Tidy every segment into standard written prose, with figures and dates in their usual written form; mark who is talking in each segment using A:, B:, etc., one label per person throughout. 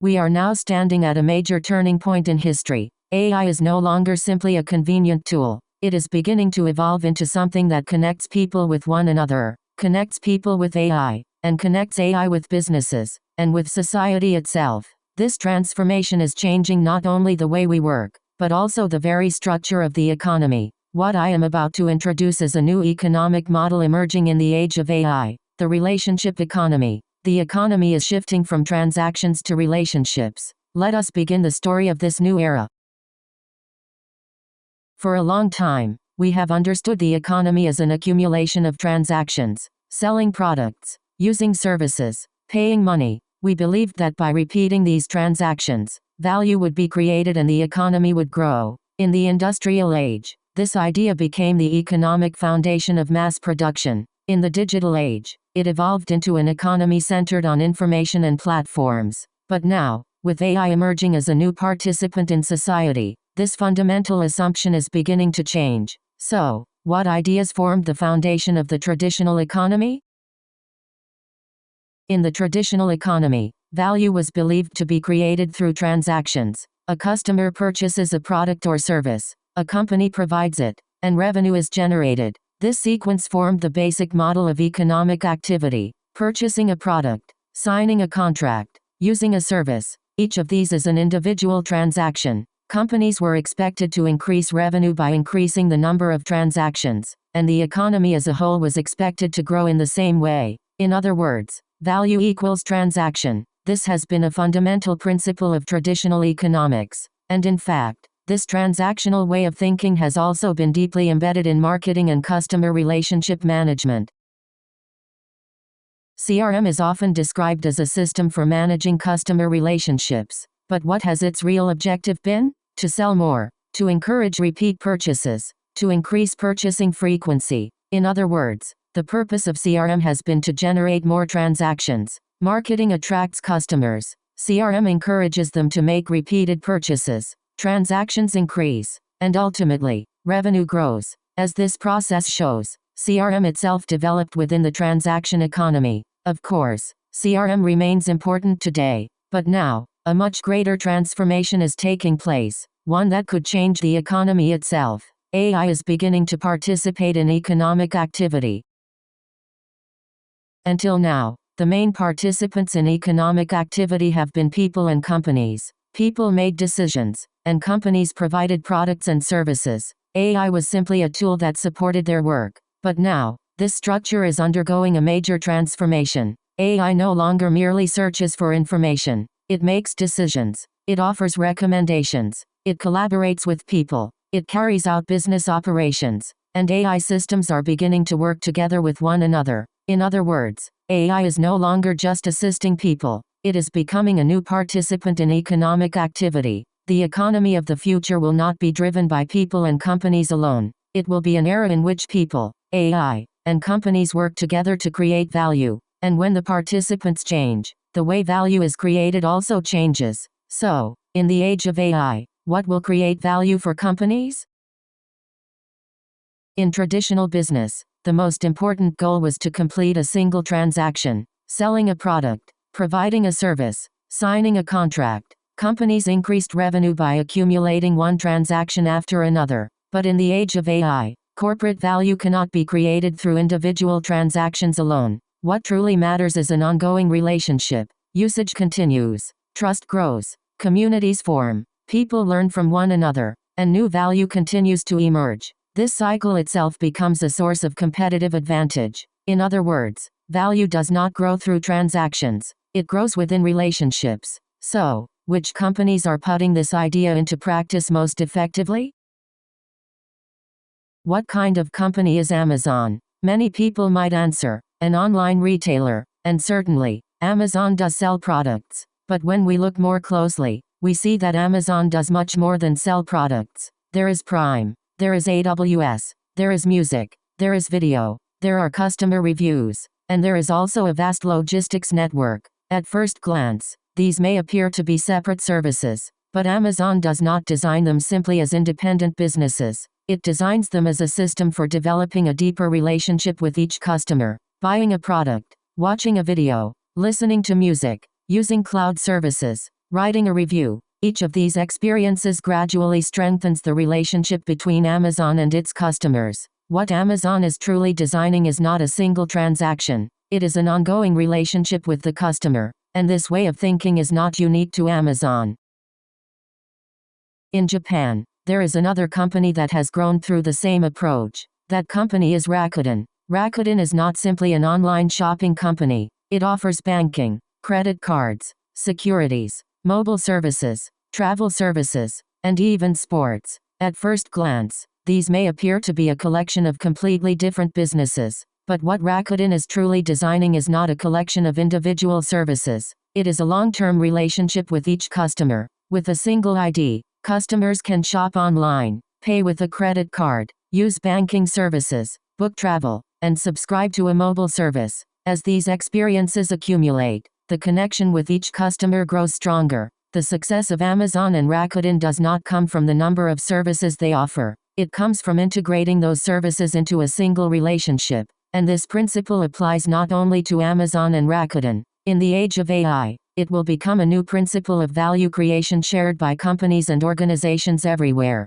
A: We are now standing at a major turning point in history. AI is no longer simply a convenient tool. It is beginning to evolve into something that connects people with one another, connects people with AI, and connects AI with businesses, and with society itself. This transformation is changing not only the way we work, but also the very structure of the economy. What I am about to introduce is a new economic model emerging in the age of AI, the relationship economy. The economy is shifting from transactions to relationships. Let us begin the story of this new era. For a long time, we have understood the economy as an accumulation of transactions, selling products, using services, paying money. We believed that by repeating these transactions, value would be created and the economy would grow. In the industrial age, this idea became the economic foundation of mass production. In the digital age, it evolved into an economy centered on information and platforms. But now, with AI emerging as a new participant in society, this fundamental assumption is beginning to change. So, what ideas formed the foundation of the traditional economy? In the traditional economy, value was believed to be created through transactions. A customer purchases a product or service, a company provides it, and revenue is generated. This sequence formed the basic model of economic activity: purchasing a product, signing a contract, using a service. Each of these is an individual transaction. Companies were expected to increase revenue by increasing the number of transactions, and the economy as a whole was expected to grow in the same way. In other words, value equals transaction. This has been a fundamental principle of traditional economics, and in fact, this transactional way of thinking has also been deeply embedded in marketing and customer relationship management. CRM is often described as a system for managing customer relationships, but what has its real objective been? To sell more, to encourage repeat purchases, to increase purchasing frequency. In other words, the purpose of CRM has been to generate more transactions. Marketing attracts customers. CRM encourages them to make repeated purchases. Transactions increase, and ultimately, revenue grows. As this process shows, CRM itself developed within the transaction economy. Of course, CRM remains important today, but now, a much greater transformation is taking place, one that could change the economy itself. AI is beginning to participate in economic activity. Until now, the main participants in economic activity have been people and companies. People made decisions, and companies provided products and services. AI was simply a tool that supported their work. But now, this structure is undergoing a major transformation. AI no longer merely searches for information. It makes decisions. It offers recommendations. It collaborates with people. It carries out business operations. And AI systems are beginning to work together with one another. In other words, AI is no longer just assisting people. It is becoming a new participant in economic activity. The economy of the future will not be driven by people and companies alone. It will be an era in which people, AI, and companies work together to create value. And when the participants change, the way value is created also changes. So, in the age of AI, what will create value for companies? In traditional business, the most important goal was to complete a single transaction: selling a product, providing a service, signing a contract. Companies increased revenue by accumulating one transaction after another. But in the age of AI, corporate value cannot be created through individual transactions alone. What truly matters is an ongoing relationship. Usage continues. Trust grows. Communities form. People learn from one another. And new value continues to emerge. This cycle itself becomes a source of competitive advantage. In other words, value does not grow through transactions. It grows within relationships. So, which companies are putting this idea into practice most effectively? What kind of company is Amazon? Many people might answer, an online retailer. And certainly, Amazon does sell products. But when we look more closely, we see that Amazon does much more than sell products. There is Prime. There is AWS. There is music. There is video. There are customer reviews. And there is also a vast logistics network. At first glance, these may appear to be separate services. But Amazon does not design them simply as independent businesses. It designs them as a system for developing a deeper relationship with each customer. Buying a product, watching a video, listening to music, using cloud services. Writing a review. Each of these experiences gradually strengthens the relationship between Amazon and its customers. What Amazon is truly designing is not a single transaction. It is an ongoing relationship with the customer, and this way of thinking is not unique to Amazon. In Japan, there is another company that has grown through the same approach. That company is Rakuten. Rakuten is not simply an online shopping company. It offers banking, credit cards, securities, mobile services, travel services, and even sports. At first glance, these may appear to be a collection of completely different businesses, but what Rakuten is truly designing is not a collection of individual services. It is a long-term relationship with each customer. With a single ID, customers can shop online, pay with a credit card, use banking services, book travel, and subscribe to a mobile service. As these experiences accumulate, the connection with each customer grows stronger. The success of Amazon and Rakuten does not come from the number of services they offer. It comes from integrating those services into a single relationship. And this principle applies not only to Amazon and Rakuten. In the age of AI, it will become a new principle of value creation shared by companies and organizations everywhere.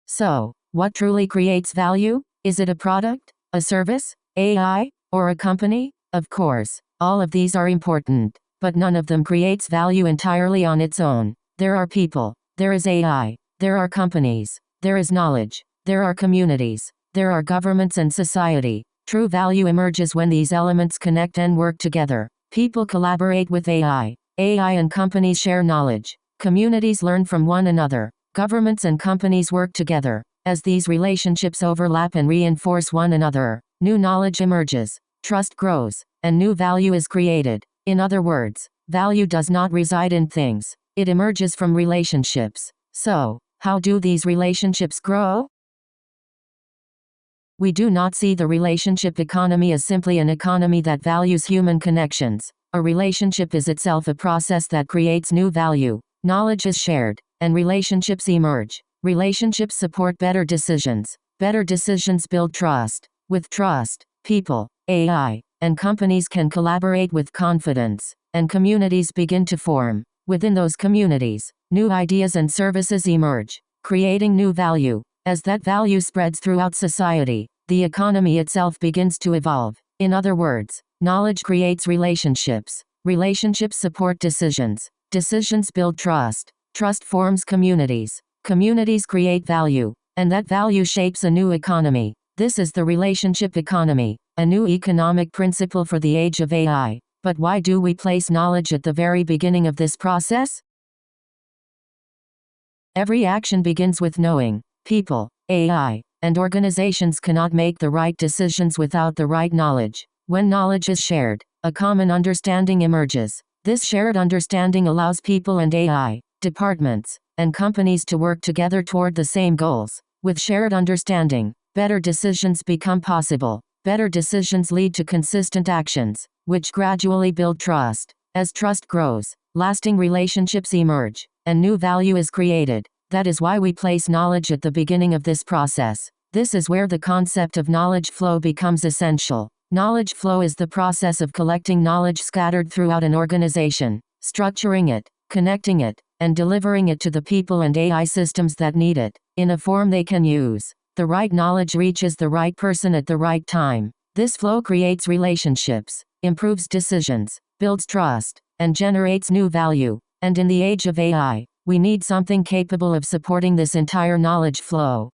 A: So, what truly creates value? Is it a product, a service, AI, or a company? Of course, all of these are important, but none of them creates value entirely on its own. There are people, there is AI, there are companies, there is knowledge, there are communities, there are governments and society. True value emerges when these elements connect and work together. People collaborate with AI. AI and companies share knowledge. Communities learn from one another. Governments and companies work together. As these relationships overlap and reinforce one another, new knowledge emerges, trust grows, and new value is created. In other words, value does not reside in things. It emerges from relationships. So, how do these relationships grow? We do not see the relationship economy as simply an economy that values human connections. A relationship is itself a process that creates new value. Knowledge is shared, and relationships emerge. Relationships support better decisions. Better decisions build trust. With trust, people, AI, and companies can collaborate with confidence, and communities begin to form. Within those communities, new ideas and services emerge, creating new value. As that value spreads throughout society, the economy itself begins to evolve. In other words, knowledge creates relationships. Relationships support decisions. Decisions build trust. Trust forms communities. Communities create value, and that value shapes a new economy. This is the relationship economy, a new economic principle for the age of AI. But why do we place knowledge at the very beginning of this process? Every action begins with knowing. People, AI, and organizations cannot make the right decisions without the right knowledge. When knowledge is shared, a common understanding emerges. This shared understanding allows people and AI, departments, and companies to work together toward the same goals. With shared understanding, better decisions become possible. Better decisions lead to consistent actions, which gradually build trust. As trust grows, lasting relationships emerge, and new value is created. That is why we place knowledge at the beginning of this process. This is where the concept of knowledge flow becomes essential. Knowledge flow is the process of collecting knowledge scattered throughout an organization, structuring it, connecting it, and delivering it to the people and AI systems that need it, in a form they can use. The right knowledge reaches the right person at the right time. This flow creates relationships, improves decisions, builds trust, and generates new value. And in the age of AI, we need something capable of supporting this entire knowledge flow.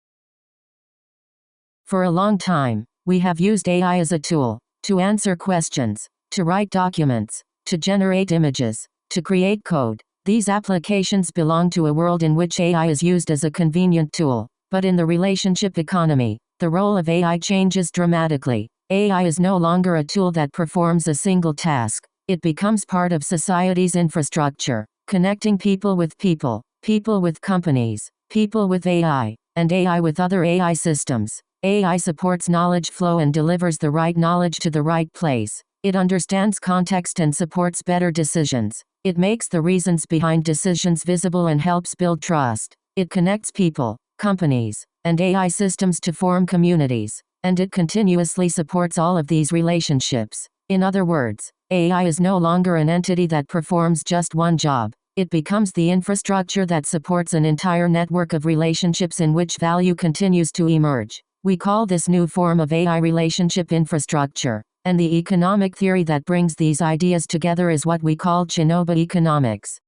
A: For a long time, we have used AI as a tool to answer questions, to write documents, to generate images, to create code. These applications belong to a world in which AI is used as a convenient tool. But in the relationship economy, the role of AI changes dramatically. AI is no longer a tool that performs a single task. It becomes part of society's infrastructure, connecting people with people, people with companies, people with AI, and AI with other AI systems. AI supports knowledge flow and delivers the right knowledge to the right place. It understands context and supports better decisions. It makes the reasons behind decisions visible and helps build trust. It connects people, companies, and AI systems to form communities, and it continuously supports all of these relationships. In other words, AI is no longer an entity that performs just one job. It becomes the infrastructure that supports an entire network of relationships in which value continues to emerge. We call this new form of AI relationship infrastructure, and the economic theory that brings these ideas together is what we call Chinoba economics.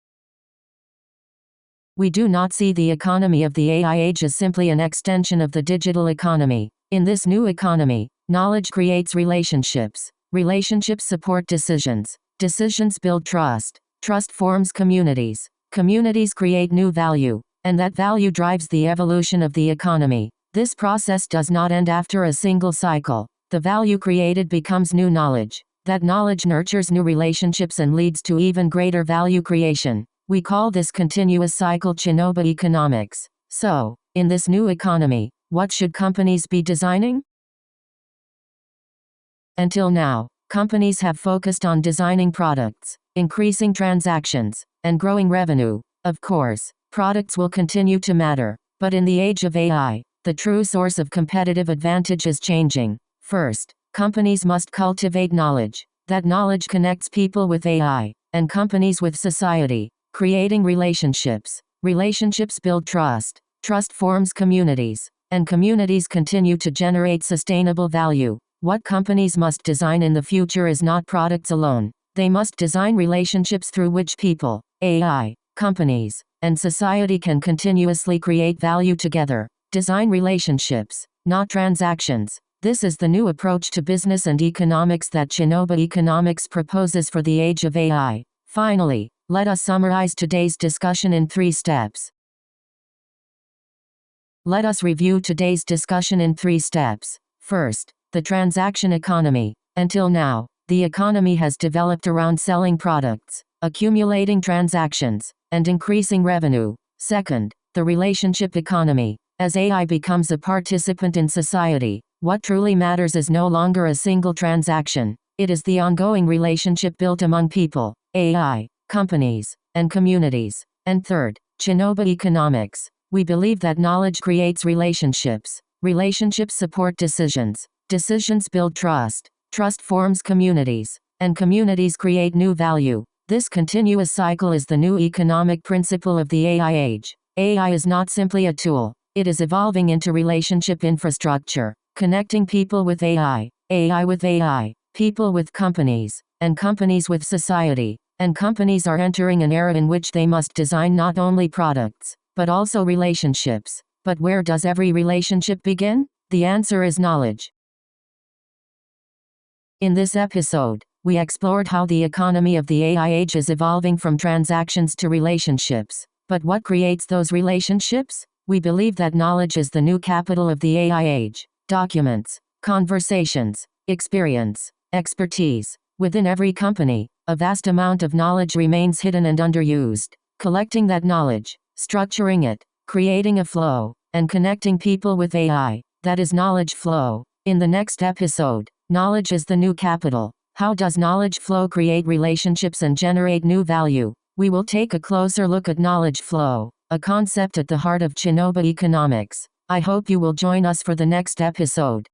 A: We do not see the economy of the AI age as simply an extension of the digital economy. In this new economy, knowledge creates relationships. Relationships support decisions. Decisions build trust. Trust forms communities. Communities create new value. And that value drives the evolution of the economy. This process does not end after a single cycle. The value created becomes new knowledge. That knowledge nurtures new relationships and leads to even greater value creation. We call this continuous cycle Chinoba economics. So, in this new economy, what should companies be designing? Until now, companies have focused on designing products, increasing transactions, and growing revenue. Of course, products will continue to matter, but in the age of AI, the true source of competitive advantage is changing. First, companies must cultivate knowledge. That knowledge connects people with AI, and companies with society, creating relationships. Relationships build trust. Trust forms communities, and communities continue to generate sustainable value. What companies must design in the future is not products alone. They must design relationships through which people, AI, companies, and society can continuously create value together. Design relationships, not transactions. This is the new approach to business and economics that Chinoba economics proposes for the age of AI. Finally, let us summarize today's discussion in 3 steps. Let us review today's discussion in 3 steps. First, the transaction economy. Until now, the economy has developed around selling products, accumulating transactions, and increasing revenue. Second, the relationship economy. As AI becomes a participant in society, what truly matters is no longer a single transaction. It is the ongoing relationship built among people, AI, companies, and communities. And third, Chinoba economics. We believe that knowledge creates relationships. Relationships support decisions. Decisions build trust. Trust forms communities. And communities create new value. This continuous cycle is the new economic principle of the AI age. AI is not simply a tool. It is evolving into relationship infrastructure, connecting people with AI, AI with AI, people with companies, and companies with society. And companies are entering an era in which they must design not only products, but also relationships. But where does every relationship begin? The answer is knowledge. In this episode, we explored how the economy of the AI age is evolving from transactions to relationships. But what creates those relationships? We believe that knowledge is the new capital of the AI age. Documents, conversations, experience, expertise. Within every company, a vast amount of knowledge remains hidden and underused. Collecting that knowledge, structuring it, creating a flow, and connecting people with AI, that is knowledge flow. In the next episode, knowledge is the new capital. How does knowledge flow create relationships and generate new value? We will take a closer look at knowledge flow, a concept at the heart of Chinoba economics. I hope you will join us for the next episode.